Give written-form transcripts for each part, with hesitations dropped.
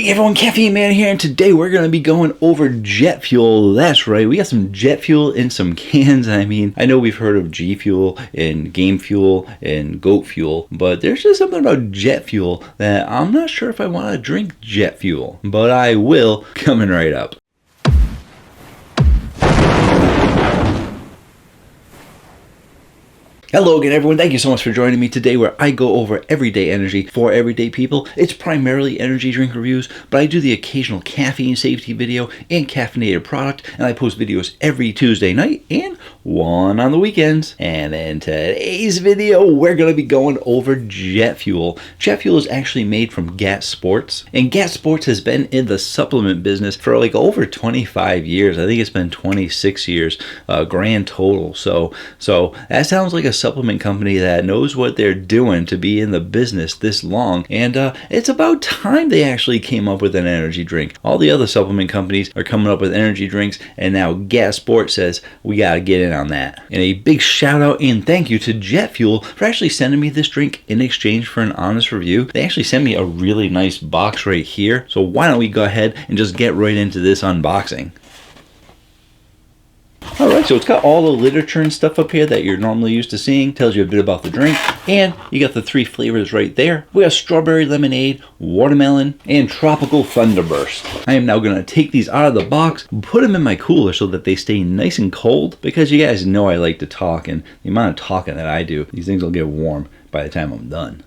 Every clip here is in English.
Hey everyone, Caffeine Man here, and today we're going to be going over jet fuel. That's right, we got some jet fuel in some cans. I mean, I know we've heard of G Fuel and Game Fuel and Goat Fuel, but there's just something about jet fuel that I'm not sure if I want to drink jet fuel, but I will, coming right up. Hello again everyone, thank you so much for joining me today where I go over everyday energy for everyday people. It's primarily energy drink reviews, but I do the occasional caffeine safety video and caffeinated product, and I post videos every Tuesday night and one on the weekends. And in today's video, we're going to be going over jet fuel. Jet fuel is actually made from Gat Sports, and Gat Sports has been in the supplement business for like over 25 years. I think it's been 26 years grand total. So that sounds like a supplement company that knows what they're doing to be in the business this long, and it's about time they actually came up with an energy drink. All the other supplement companies are coming up with energy drinks, and now Gat Sports says we gotta get in on that. And a big shout out and thank you to Jet Fuel for actually sending me this drink in exchange for an honest review. They actually sent me a really nice box right here, so why don't we go ahead and just get right into this unboxing. Alright, so it's got all the literature and stuff up here that you're normally used to seeing. Tells you a bit about the drink, and you got the three flavors right there. We have strawberry lemonade, watermelon, and tropical thunderburst. I am now going to take these out of the box, put them in my cooler so that they stay nice and cold, because you guys know I like to talk, and the amount of talking that I do, these things will get warm by the time I'm done.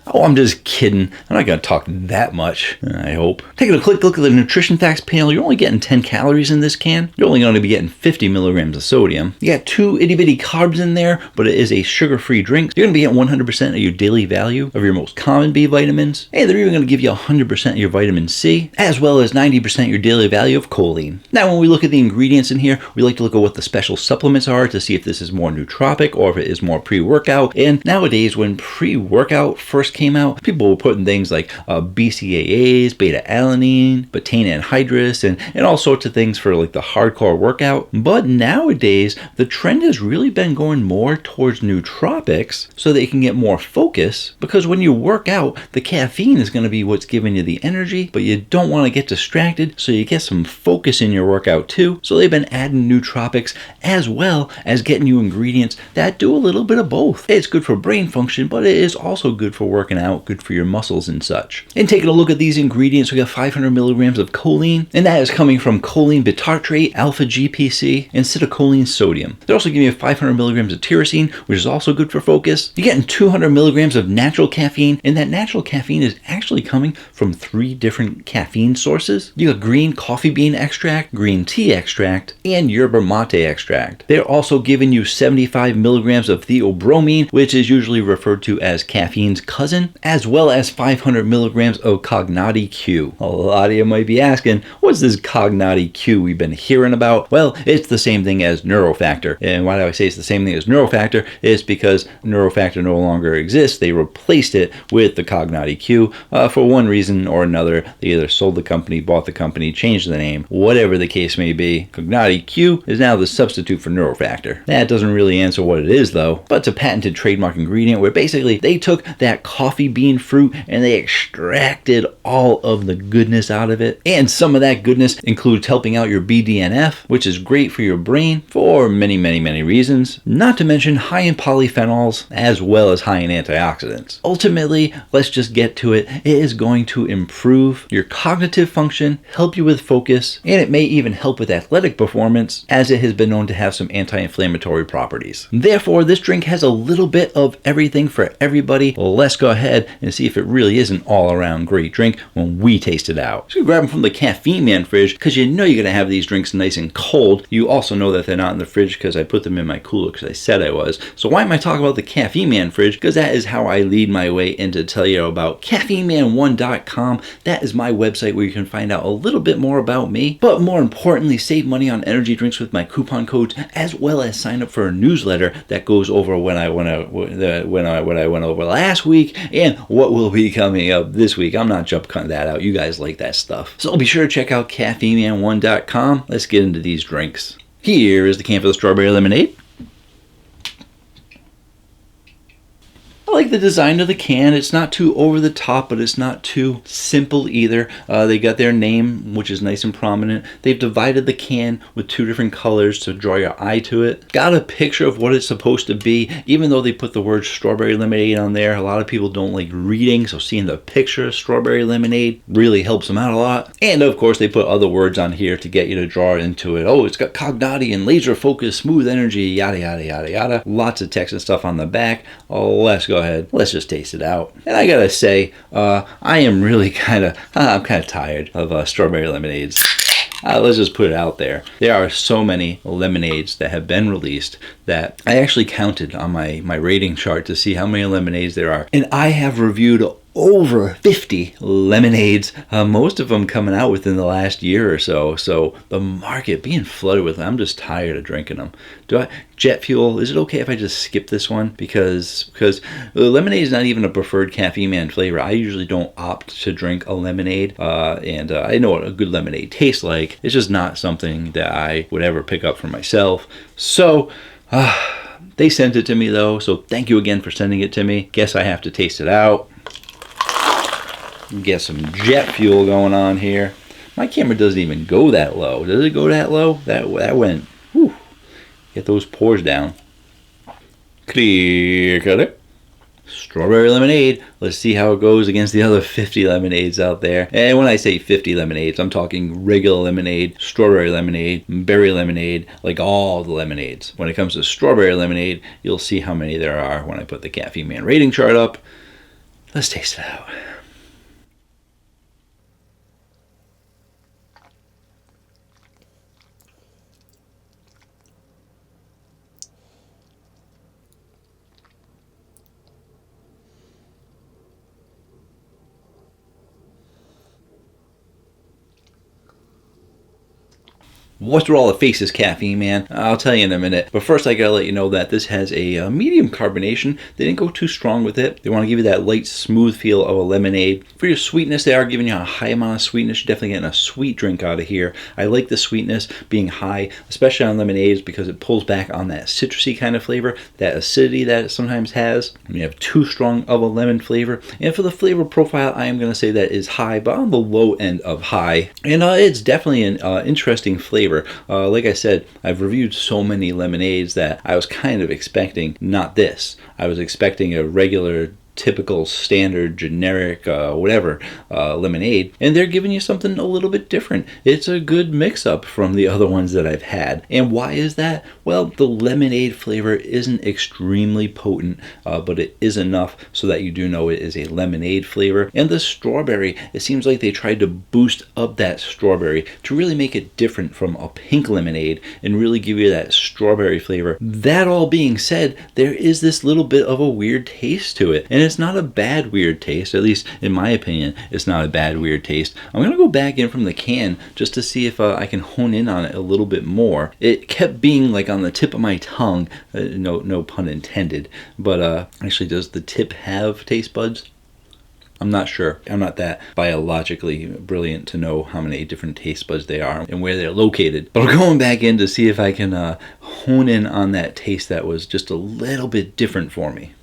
Oh, I'm just kidding. I'm not going to talk that much, I hope. Taking a quick look at the nutrition facts panel, you're only getting 10 calories in this can. You're only going to be getting 50 milligrams of sodium. You got 2 itty bitty carbs in there, but it is a sugar-free drink. You're going to be getting 100% of your daily value of your most common B vitamins. And they're even going to give you 100% of your vitamin C, as well as 90% of your daily value of choline. Now, when we look at the ingredients in here, we like to look at what the special supplements are to see if this is more nootropic or if it is more pre-workout. And nowadays, when pre-workout first came out, people were putting things like BCAAs, beta-alanine, betaine anhydrous, and all sorts of things for like the hardcore workout. But nowadays, the trend has really been going more towards nootropics so that you can get more focus, because when you work out, the caffeine is going to be what's giving you the energy, but you don't want to get distracted, so you get some focus in your workout too. So they've been adding nootropics as well as getting you ingredients that do a little bit of both. It's good for brain function, but it is also good for working out, good for your muscles and such. And taking a look at these ingredients, we got 500 milligrams of choline, and that is coming from choline bitartrate, alpha GPC, and acetylcholine sodium. They're also giving you 500 milligrams of tyrosine, which is also good for focus. You're getting 200 milligrams of natural caffeine, and that natural caffeine is actually coming from 3 different caffeine sources. You got green coffee bean extract, green tea extract, and yerba mate extract. They're also giving you 75 milligrams of theobromine, which is usually referred to as caffeine's cousin, as well as 500 milligrams of Cognati Q. A lot of you might be asking, what's this Cognati Q we've been hearing about? Well, it's the same thing as Neurofactor. And why do I say it's the same thing as Neurofactor? It's because Neurofactor no longer exists. They replaced it with the Cognati Q for one reason or another. They either sold the company, bought the company, changed the name, whatever the case may be. Cognati Q is now the substitute for Neurofactor. That doesn't really answer what it is though, but it's a patented trademark ingredient where basically they took that coffee bean fruit and they extracted all of the goodness out of it, and some of that goodness includes helping out your BDNF, which is great for your brain for many reasons, not to mention high in polyphenols as well as high in antioxidants. Ultimately, let's just get to it. It is going to improve your cognitive function, help you with focus, and it may even help with athletic performance, as it has been known to have some anti-inflammatory properties. Therefore, this drink has a little bit of everything for everybody. Let's go ahead and see if it really is an all-around great drink when we taste it out. So you grab them from the Caffeine Man fridge, because you know you're going to have these drinks nice and cold. You also know that they're not in the fridge because I put them in my cooler because I said I was. So why am I talking about the Caffeine Man fridge? Because that is how I lead my way into tell you about caffeineman1.com. That is my website where you can find out a little bit more about me, but more importantly, save money on energy drinks with my coupon codes, as well as sign up for a newsletter that goes over what I went over last week and what will be coming up this week. I'm not jump cutting that out. You guys like that stuff. So be sure to check out caffeineman1.com. Let's get into these drinks. Here is the can for the strawberry lemonade. like the design of the can. It's not too over the top, but it's not too simple either. They got their name, which is nice and prominent. They've divided the can with 2 different colors to draw your eye to it. Got a picture of what it's supposed to be, even though they put the word strawberry lemonade on there. A lot of people don't like reading, so seeing the picture of strawberry lemonade really helps them out a lot. And of course, they put other words on here to get you to draw into it. Oh, it's got cognati and laser focus, smooth energy, yada, yada, yada, yada. Lots of text and stuff on the back. Oh, let's go ahead. Let's just taste it out. And I gotta say, I am really I'm kind of tired of strawberry lemonades. Let's just put it out there. There are so many lemonades that have been released that I actually counted on my rating chart to see how many lemonades there are. And I have reviewed over 50 lemonades, most of them coming out within the last year or so. So the market being flooded with them, I'm just tired of drinking them. Jetfuel, is it okay if I just skip this one? Because lemonade is not even a preferred Caffeine Man flavor. I usually don't opt to drink a lemonade, and I know what a good lemonade tastes like. It's just not something that I would ever pick up for myself. So, they sent it to me though, so thank you again for sending it to me. Guess I have to taste it out. Get some jet fuel going on here. My camera doesn't even go that low. Does it go that low? That went, whew. Get those pores down. Clear cut it. Strawberry lemonade. Let's see how it goes against the other 50 lemonades out there. And when I say 50 lemonades, I'm talking regular lemonade, strawberry lemonade, berry lemonade, like all the lemonades. When it comes to strawberry lemonade, you'll see how many there are when I put the Caffeine Man rating chart up. Let's taste it out. What's with all the faces, Caffeine Man? I'll tell you in a minute. But first, I gotta let you know that this has a medium carbonation. They didn't go too strong with it. They want to give you that light, smooth feel of a lemonade. For your sweetness, they are giving you a high amount of sweetness. You're definitely getting a sweet drink out of here. I like the sweetness being high, especially on lemonades, because it pulls back on that citrusy kind of flavor, that acidity that it sometimes has. When you have too strong of a lemon flavor. And for the flavor profile, I am gonna say that is high, but on the low end of high. And it's definitely an interesting flavor. Like I said, I've reviewed so many lemonades that I was kind of expecting not this. I was expecting a regular, typical, standard, generic, whatever, lemonade, and they're giving you something a little bit different. It's a good mix-up from the other ones that I've had. And why is that? Well, the lemonade flavor isn't extremely potent, but it is enough so that you do know it is a lemonade flavor. And the strawberry, it seems like they tried to boost up that strawberry to really make it different from a pink lemonade and really give you that strawberry flavor. That all being said, there is this little bit of a weird taste to it. And it's not a bad weird taste, at least in my opinion, it's not a bad weird taste. I'm going to go back in from the can just to see if I can hone in on it a little bit more. It kept being like on the tip of my tongue, no pun intended, but actually, does the tip have taste buds? I'm not sure. I'm not that biologically brilliant to know how many different taste buds they are and where they're located. But I'm going back in to see if I can hone in on that taste that was just a little bit different for me.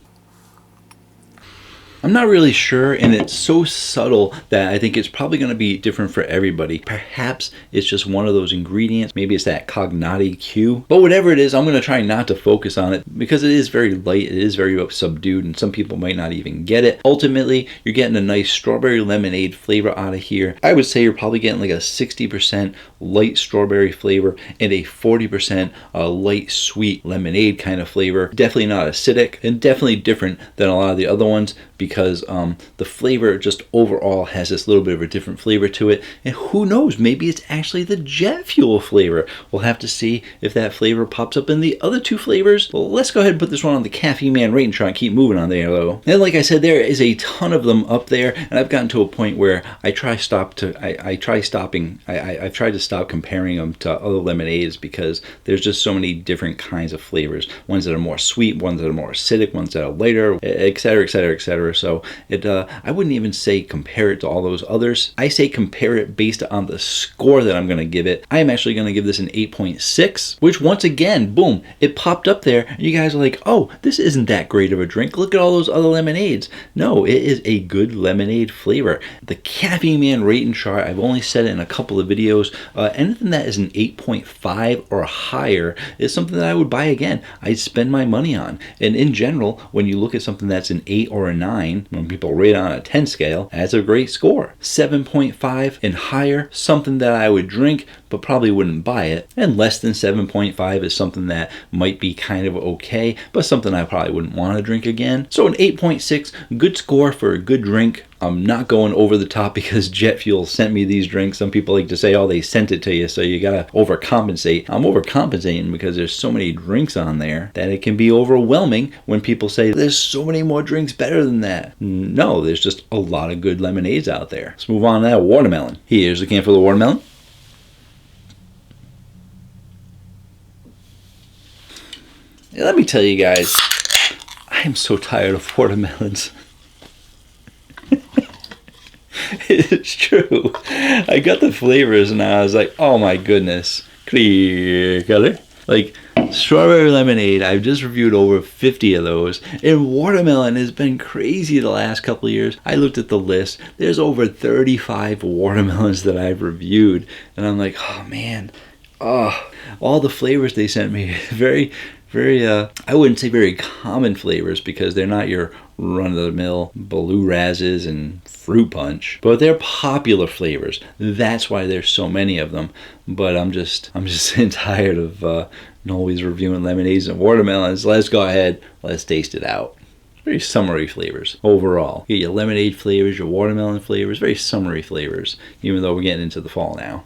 I'm not really sure, and it's so subtle that I think it's probably going to be different for everybody. Perhaps it's just one of those ingredients. Maybe it's that cognati Q. But whatever it is, I'm going to try not to focus on it because it is very light, it is very subdued, and some people might not even get it. Ultimately, you're getting a nice strawberry lemonade flavor out of here. I would say you're probably getting like a 60% light strawberry flavor and a 40% light sweet lemonade kind of flavor. Definitely not acidic and definitely different than a lot of the other ones, because the flavor just overall has this little bit of a different flavor to it. And who knows, maybe it's actually the jet fuel flavor. We'll have to see if that flavor pops up in the other two flavors. Well, let's go ahead and put this one on the Caffeine Man Rating, try and keep moving on there though. And like I said, there is a ton of them up there, and I've gotten to a point where I've tried to stop comparing them to other lemonades because there's just so many different kinds of flavors. Ones that are more sweet, ones that are more acidic, ones that are lighter, etc., etc., etc. flavor. So I wouldn't even say compare it to all those others. I say compare it based on the score that I'm going to give it. I am actually going to give this an 8.6, which once again, boom, it popped up there. And you guys are like, oh, this isn't that great of a drink. Look at all those other lemonades. No, it is a good lemonade flavor. The Caffeine Man Rating chart, I've only said it in a couple of videos. Anything that is an 8.5 or higher is something that I would buy again. I'd spend my money on. And in general, when you look at something that's an 8 or a 9, when people rate on a 10 scale, that's a great score. 7.5 and higher, something that I would drink, but probably wouldn't buy it. And less than 7.5 is something that might be kind of okay, but something I probably wouldn't want to drink again. So an 8.6, good score for a good drink. I'm not going over the top because Jetfuel sent me these drinks. Some people like to say, oh, they sent it to you, so you gotta overcompensate. I'm overcompensating because there's so many drinks on there that it can be overwhelming when people say, there's so many more drinks better than that. No, there's just a lot of good lemonades out there. Let's move on to that watermelon. Here's the can for the watermelon. Let me tell you guys, I am so tired of watermelons. It's true. I got the flavors and I was like, oh my goodness. Clear color. Like strawberry lemonade, I've just reviewed over 50 of those. And watermelon has been crazy the last couple of years. I looked at the list. There's over 35 watermelons that I've reviewed. And I'm like, oh man. Oh, all the flavors they sent me. Very, I wouldn't say very common flavors because they're not your run-of-the-mill Blue Razzes and fruit punch, but they're popular flavors. That's why there's so many of them. But I'm just tired of always reviewing lemonades and watermelons. Let's go ahead, let's taste it out. Very summery flavors overall. You get your lemonade flavors, your watermelon flavors, very summery flavors, even though we're getting into the fall now.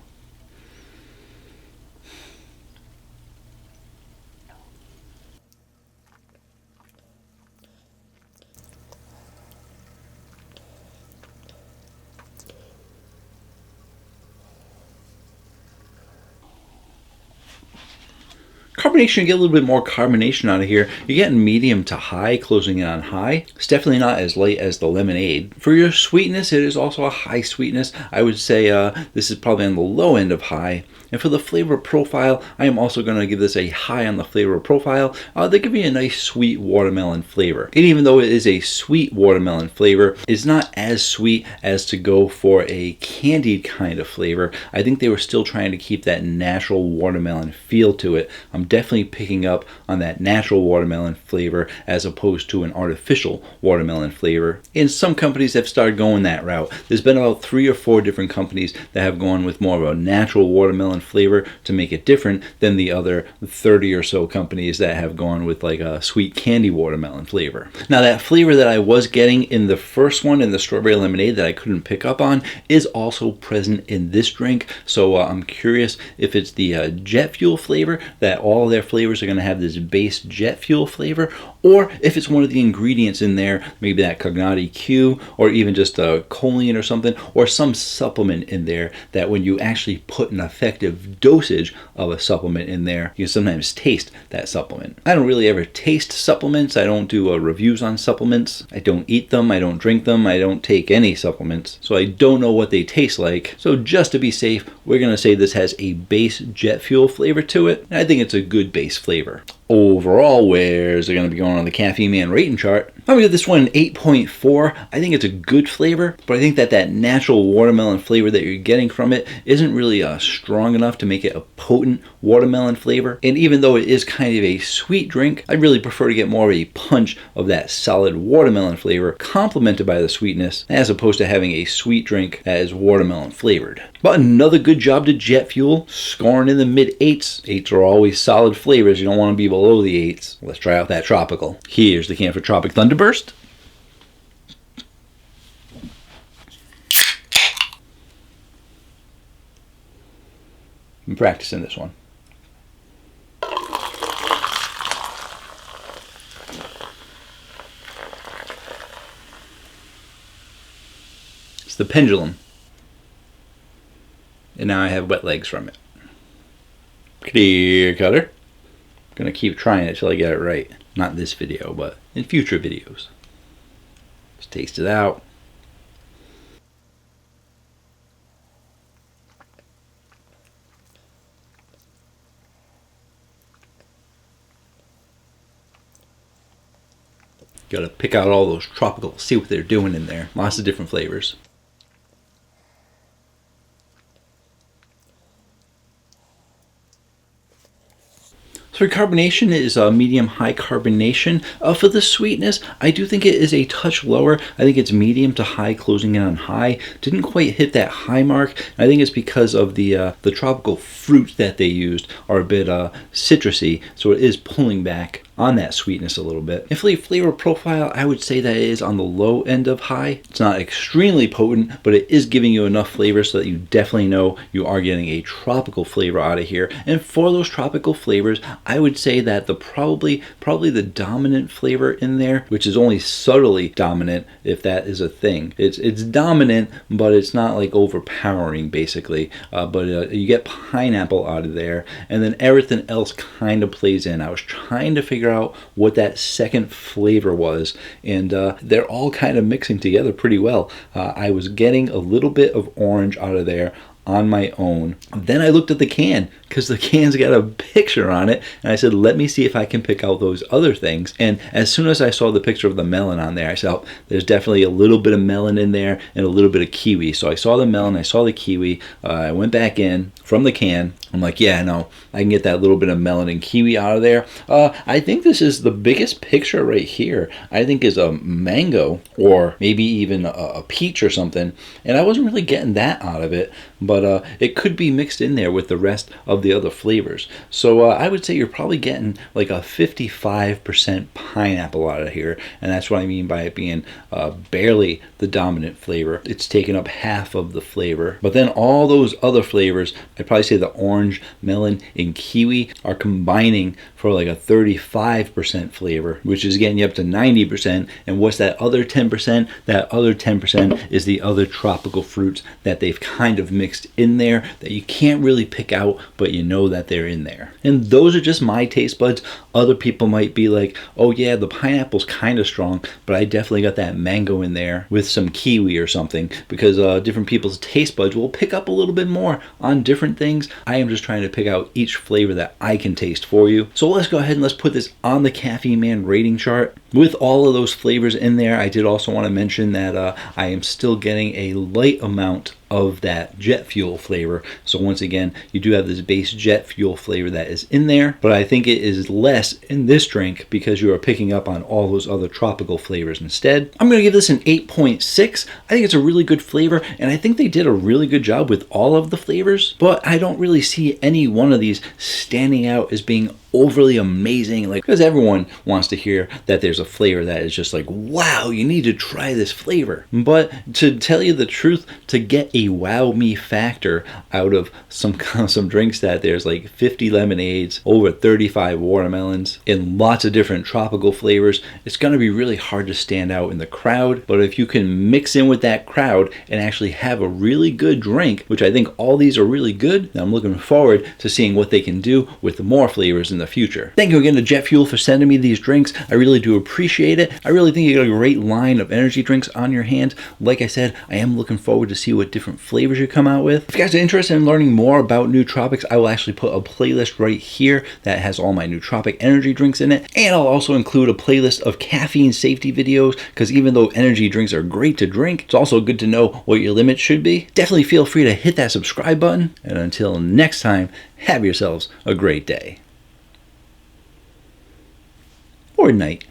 Carbonation, you get a little bit more carbonation out of here. You're getting medium to high, closing in on high. It's definitely not as light as the lemonade. For your sweetness, it is also a high sweetness. I would say this is probably on the low end of high. And for the flavor profile, I am also going to give this a high on the flavor profile. They give me a nice sweet watermelon flavor. And even though it is a sweet watermelon flavor, it's not as sweet as to go for a candied kind of flavor. I think they were still trying to keep that natural watermelon feel to it. I'm definitely picking up on that natural watermelon flavor as opposed to an artificial watermelon flavor. And some companies have started going that route. There's been about 3 or 4 different companies that have gone with more of a natural watermelon flavor to make it different than the other 30 or so companies that have gone with like a sweet candy watermelon flavor. Now that flavor that I was getting in the first one, in the strawberry lemonade, that I couldn't pick up on, is also present in this drink. So I'm curious if it's the Jetfuel flavor, that all of their flavors are going to have this base Jetfuel flavor, or if it's one of the ingredients in there, maybe that Cognati Q, or even just a choline or something, or some supplement in there that when you actually put an effective dosage of a supplement in there, you can sometimes taste that supplement. I don't really ever taste supplements. I don't do reviews on supplements. I don't eat them. I don't drink them. I don't take any supplements. So I don't know what they taste like. So just to be safe, we're going to say this has a base Jetfuel flavor to it. And I think it's a good base flavor. Overall, where's it going to be going on the Caffeine Man Rating chart? I'm going to give this one an 8.4. I think it's a good flavor, but I think that natural watermelon flavor that you're getting from it isn't really strong enough to make it a potent watermelon flavor. And even though it is kind of a sweet drink, I'd really prefer to get more of a punch of that solid watermelon flavor complemented by the sweetness, as opposed to having a sweet drink that is watermelon flavored. But another good job to Jetfuel, scoring in the mid-8s. 8s are always solid flavors. You don't want to be below the 8s. Let's try out that tropical. Here's the can for Tropic Thunderburst. I'm practicing this one. It's the pendulum. And now I have wet legs from it. Clear color. I'm gonna keep trying it till I get it right. Not this video, but in future videos. Let's taste it out. Got to pick out all those tropical, see what they're doing in there. Lots of different flavors. So for carbonation, it is a medium-high carbonation. For the sweetness, I do think it is a touch lower. I think it's medium to high, closing in on high. Didn't quite hit that high mark. I think it's because of the tropical fruits that they used are a bit citrusy, so it is pulling back on that sweetness a little bit. And flavor profile, I would say that it is on the low end of high. It's not extremely potent, but it is giving you enough flavor so that you definitely know you are getting a tropical flavor out of here. And for those tropical flavors, I would say that the probably the dominant flavor in there, which is only subtly dominant, if that is a thing. It's dominant, but it's not like overpowering, basically. But you get pineapple out of there, and then everything else kind of plays in. I was trying to figure out what that second flavor was, and they're all kind of mixing together pretty well. I was getting a little bit of orange out of there on my own. Then I looked at the can, because the can's got a picture on it, and I said, let me see if I can pick out those other things. And as soon as I saw the picture of the melon on there, I said, oh, there's definitely a little bit of melon in there and a little bit of kiwi. So I saw the melon, I saw the kiwi, I went back in from the can. I'm like, yeah, no, I can get that little bit of melon and kiwi out of there. I think this is the biggest picture right here. I think is a mango, or maybe even a peach or something. And I wasn't really getting that out of it, but it could be mixed in there with the rest of the other flavors. So I would say you're probably getting like a 55% pineapple out of here, and that's what I mean by it being barely the dominant flavor. It's taken up half of the flavor. But then all those other flavors, I'd probably say the orange, melon, and kiwi are combining for like a 35% flavor, which is getting you up to 90%. And what's that other 10%? That other 10% is the other tropical fruits that they've kind of mixed in there that you can't really pick out, but you know that they're in there. And those are just my taste buds. Other people might be like, oh yeah, the pineapple's kind of strong, but I definitely got that mango in there with some kiwi or something, because different people's taste buds will pick up a little bit more on different things. I am just trying to pick out each flavor that I can taste for you. So let's go ahead and let's put this on the Caffeine Man rating chart. With all of those flavors in there, I did also want to mention that I am still getting a light amount of that jet fuel flavor. So once again, you do have this base jet fuel flavor that is in there, but I think it is less in this drink because you are picking up on all those other tropical flavors instead. I'm going to give this an 8.6. I think it's a really good flavor, and I think they did a really good job with all of the flavors, but I don't really see any one of these standing out as being overly amazing, like, because everyone wants to hear that there's a flavor that is just like, wow, you need to try this flavor. But to tell you the truth, to get a wow me factor out of some drinks that there's like 50 lemonades, over 35 watermelons, and lots of different tropical flavors, it's going to be really hard to stand out in the crowd. But if you can mix in with that crowd and actually have a really good drink, which I think all these are really good, then I'm looking forward to seeing what they can do with more flavors in the future. Thank you again to Jetfuel for sending me these drinks. I really do appreciate it. I really think you got a great line of energy drinks on your hands. Like I said, I am looking forward to see what different flavors you come out with. If you guys are interested in learning more about nootropics, I will actually put a playlist right here that has all my nootropic energy drinks in it. And I'll also include a playlist of caffeine safety videos, because even though energy drinks are great to drink, it's also good to know what your limits should be. Definitely feel free to hit that subscribe button. And until next time, have yourselves a great day. Or night.